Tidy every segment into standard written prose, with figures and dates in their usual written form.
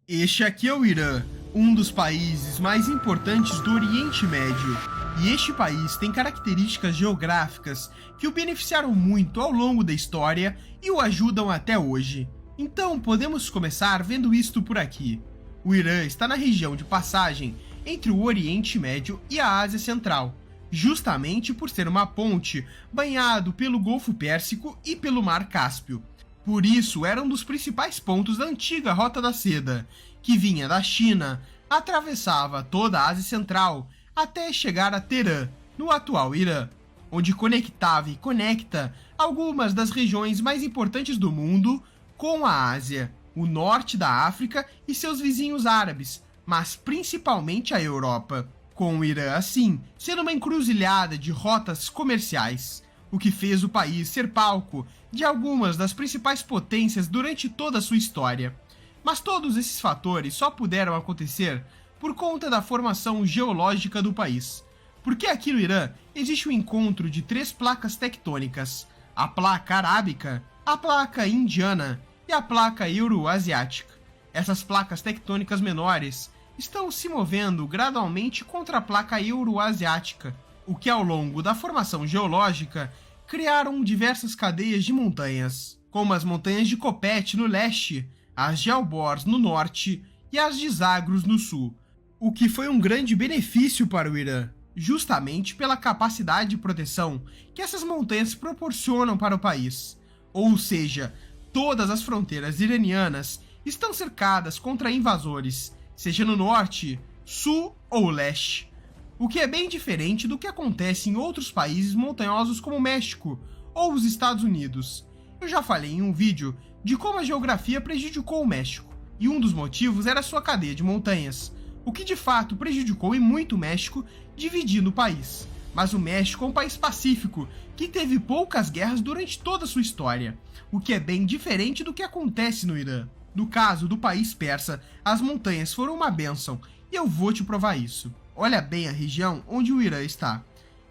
Este aqui é o Irã, um dos países mais importantes do Oriente Médio. E este país tem características geográficas que o beneficiaram muito ao longo da história e o ajudam até hoje. Então podemos começar vendo isto por aqui. O Irã está na região de passagem entre o Oriente Médio e a Ásia Central, justamente por ser uma ponte banhado pelo Golfo Pérsico e pelo Mar Cáspio. Por isso, era um dos principais pontos da antiga Rota da Seda, que vinha da China, atravessava toda a Ásia Central, até chegar a Teherã, no atual Irã, onde conectava e conecta algumas das regiões mais importantes do mundo com a Ásia, o norte da África e seus vizinhos árabes, mas principalmente a Europa, com o Irã, assim, sendo uma encruzilhada de rotas comerciais, o que fez o país ser palco de algumas das principais potências durante toda a sua história. Mas todos esses fatores só puderam acontecer por conta da formação geológica do país. Porque aqui no Irã existe o encontro de três placas tectônicas: a placa arábica, a placa indiana e a placa euroasiática. Essas placas tectônicas menores estão se movendo gradualmente contra a placa euroasiática, o que ao longo da formação geológica criaram diversas cadeias de montanhas, como as montanhas de Kopet no leste, as de Alborz no norte e as de Zagros no sul, o que foi um grande benefício para o Irã, justamente pela capacidade de proteção que essas montanhas proporcionam para o país. Ou seja, todas as fronteiras iranianas estão cercadas contra invasores, seja no norte, sul ou leste, o que é bem diferente do que acontece em outros países montanhosos como o México ou os Estados Unidos. Eu já falei em um vídeo de como a geografia prejudicou o México, e um dos motivos era sua cadeia de montanhas, o que de fato prejudicou e muito o México, dividindo o país. Mas o México é um país pacífico, que teve poucas guerras durante toda a sua história, o que é bem diferente do que acontece no Irã. No caso do país persa, as montanhas foram uma bênção, e eu vou te provar isso. Olha bem a região onde o Irã está.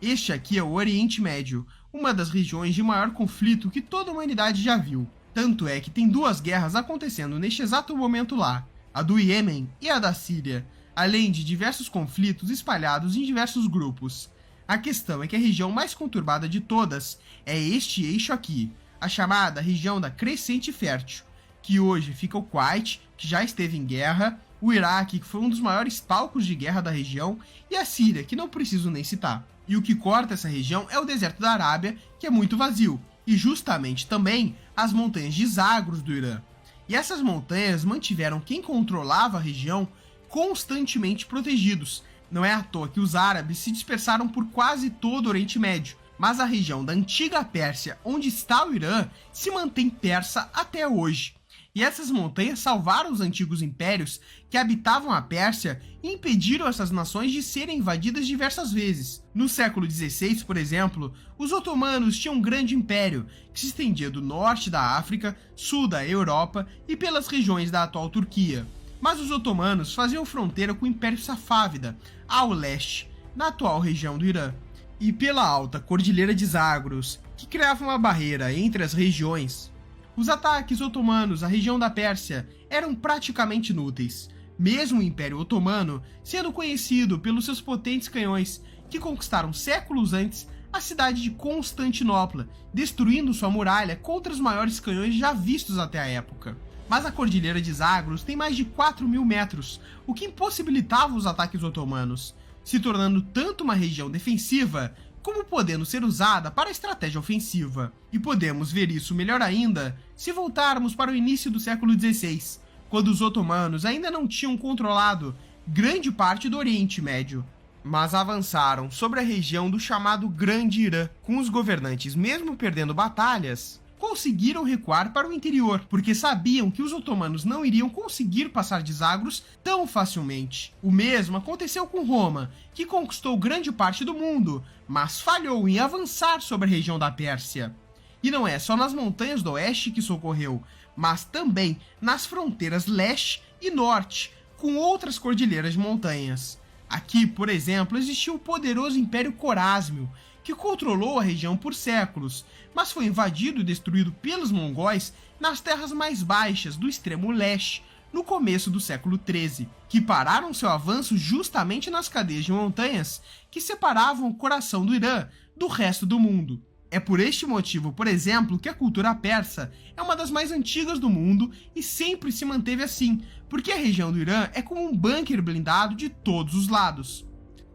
Este aqui é o Oriente Médio, uma das regiões de maior conflito que toda a humanidade já viu. Tanto é que tem duas guerras acontecendo neste exato momento lá, a do Iêmen e a da Síria, além de diversos conflitos espalhados em diversos grupos. A questão é que a região mais conturbada de todas é este eixo aqui, a chamada região da Crescente Fértil, que hoje fica o Kuwait, que já esteve em guerra, o Iraque, que foi um dos maiores palcos de guerra da região, e a Síria, que não preciso nem citar. E o que corta essa região é o deserto da Arábia, que é muito vazio, e justamente também as montanhas de Zagros do Irã. E essas montanhas mantiveram quem controlava a região constantemente protegidos. Não é à toa que os árabes se dispersaram por quase todo o Oriente Médio, mas a região da antiga Pérsia, onde está o Irã, se mantém persa até hoje. E essas montanhas salvaram os antigos impérios que habitavam a Pérsia e impediram essas nações de serem invadidas diversas vezes. No século XVI, por exemplo, os otomanos tinham um grande império que se estendia do norte da África, sul da Europa e pelas regiões da atual Turquia. Mas os otomanos faziam fronteira com o Império Safávida, ao leste, na atual região do Irã. E pela alta Cordilheira de Zagros, que criava uma barreira entre as regiões, os ataques otomanos à região da Pérsia eram praticamente inúteis, mesmo o Império Otomano sendo conhecido pelos seus potentes canhões que conquistaram séculos antes a cidade de Constantinopla, destruindo sua muralha contra os maiores canhões já vistos até a época. Mas a Cordilheira de Zagros tem mais de 4.000 metros, o que impossibilitava os ataques otomanos, se tornando tanto uma região defensiva como podendo ser usada para a estratégia ofensiva. E podemos ver isso melhor ainda se voltarmos para o início do século XVI, quando os otomanos ainda não tinham controlado grande parte do Oriente Médio, mas avançaram sobre a região do chamado Grande Irã, com os governantes, mesmo perdendo batalhas, conseguiram recuar para o interior, porque sabiam que os otomanos não iriam conseguir passar de Zagros tão facilmente. O mesmo aconteceu com Roma, que conquistou grande parte do mundo, mas falhou em avançar sobre a região da Pérsia. E não é só nas montanhas do oeste que isso ocorreu, mas também nas fronteiras leste e norte, com outras cordilheiras de montanhas. Aqui, por exemplo, existiu o poderoso Império Corásmio, que controlou a região por séculos, mas foi invadido e destruído pelos mongóis nas terras mais baixas do extremo leste, no começo do século XIII, que pararam seu avanço justamente nas cadeias de montanhas que separavam o coração do Irã do resto do mundo. É por este motivo, por exemplo, que a cultura persa é uma das mais antigas do mundo e sempre se manteve assim, porque a região do Irã é como um bunker blindado de todos os lados.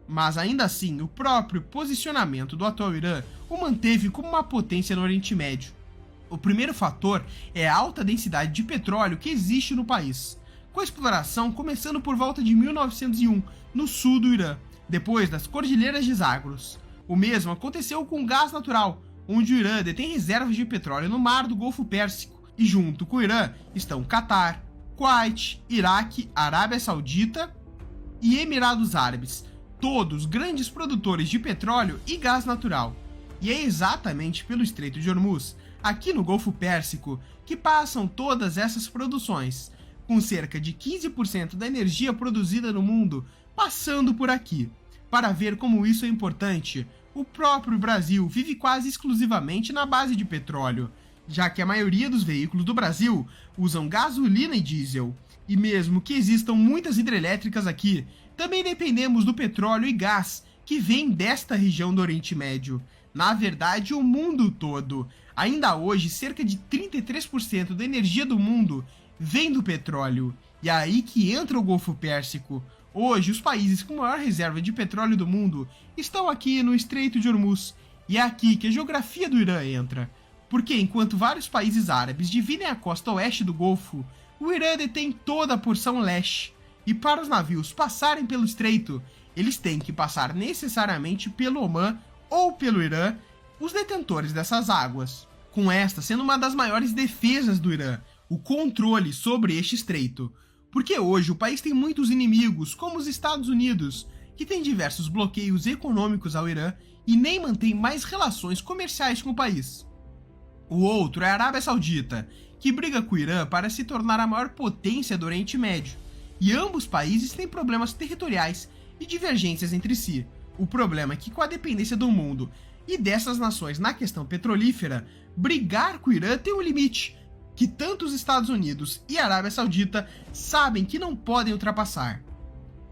Mas ainda assim, o próprio posicionamento do atual Irã o manteve como uma potência no Oriente Médio. O primeiro fator é a alta densidade de petróleo que existe no país, com a exploração começando por volta de 1901, no sul do Irã, depois das Cordilheiras de Zagros. O mesmo aconteceu com o gás natural, onde o Irã detém reservas de petróleo no mar do Golfo Pérsico, e junto com o Irã estão Catar, Kuwait, Iraque, Arábia Saudita e Emirados Árabes, todos grandes produtores de petróleo e gás natural. E é exatamente pelo Estreito de Hormuz, aqui no Golfo Pérsico, que passam todas essas produções, com cerca de 15% da energia produzida no mundo passando por aqui. Para ver como isso é importante, o próprio Brasil vive quase exclusivamente na base de petróleo, já que a maioria dos veículos do Brasil usam gasolina e diesel. E mesmo que existam muitas hidrelétricas aqui, também dependemos do petróleo e gás que vem desta região do Oriente Médio. Na verdade, o mundo todo. Ainda hoje, cerca de 33% da energia do mundo vem do petróleo. E é aí que entra o Golfo Pérsico. Hoje, os países com maior reserva de petróleo do mundo estão aqui no Estreito de Hormuz. E é aqui que a geografia do Irã entra. Porque enquanto vários países árabes dividem a costa oeste do Golfo, o Irã detém toda a porção leste. E para os navios passarem pelo estreito, eles têm que passar necessariamente pelo Omã ou pelo Irã, os detentores dessas águas. Com esta sendo uma das maiores defesas do Irã, o controle sobre este estreito. Porque hoje o país tem muitos inimigos, como os Estados Unidos, que tem diversos bloqueios econômicos ao Irã e nem mantém mais relações comerciais com o país. O outro é a Arábia Saudita, que briga com o Irã para se tornar a maior potência do Oriente Médio. E ambos países têm problemas territoriais e divergências entre si. O problema é que, com a dependência do mundo e dessas nações na questão petrolífera, brigar com o Irã tem um limite, que tanto os Estados Unidos e a Arábia Saudita sabem que não podem ultrapassar.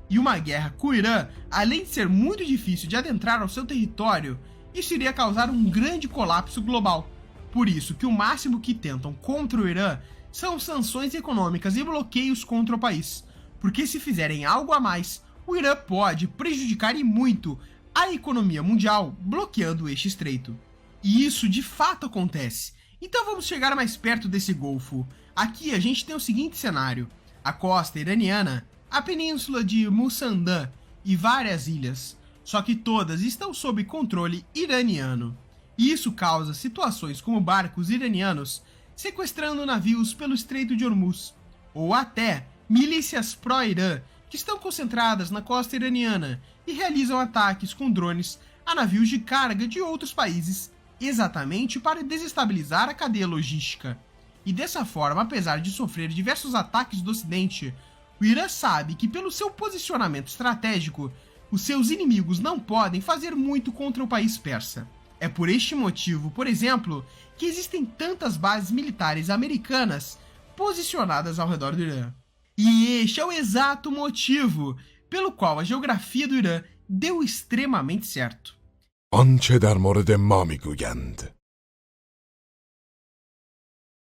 E uma guerra com o Irã, além de ser muito difícil de adentrar ao seu território, isso iria causar um grande colapso global. Por isso que o máximo que tentam contra o Irã são sanções econômicas e bloqueios contra o país, porque se fizerem algo a mais, o Irã pode prejudicar e muito a economia mundial, bloqueando este estreito. E isso de fato acontece. Então vamos chegar mais perto desse golfo. Aqui a gente tem o seguinte cenário: a costa iraniana, a península de Musandã e várias ilhas, só que todas estão sob controle iraniano. E isso causa situações como barcos iranianos sequestrando navios pelo Estreito de Hormuz, ou até milícias pró-Irã que estão concentradas na costa iraniana e realizam ataques com drones a navios de carga de outros países, exatamente para desestabilizar a cadeia logística. E dessa forma, apesar de sofrer diversos ataques do Ocidente, o Irã sabe que pelo seu posicionamento estratégico, os seus inimigos não podem fazer muito contra o país persa. É por este motivo, por exemplo, que existem tantas bases militares americanas posicionadas ao redor do Irã. E este é o exato motivo pelo qual a geografia do Irã deu extremamente certo. آنچه در مورد ما میگویند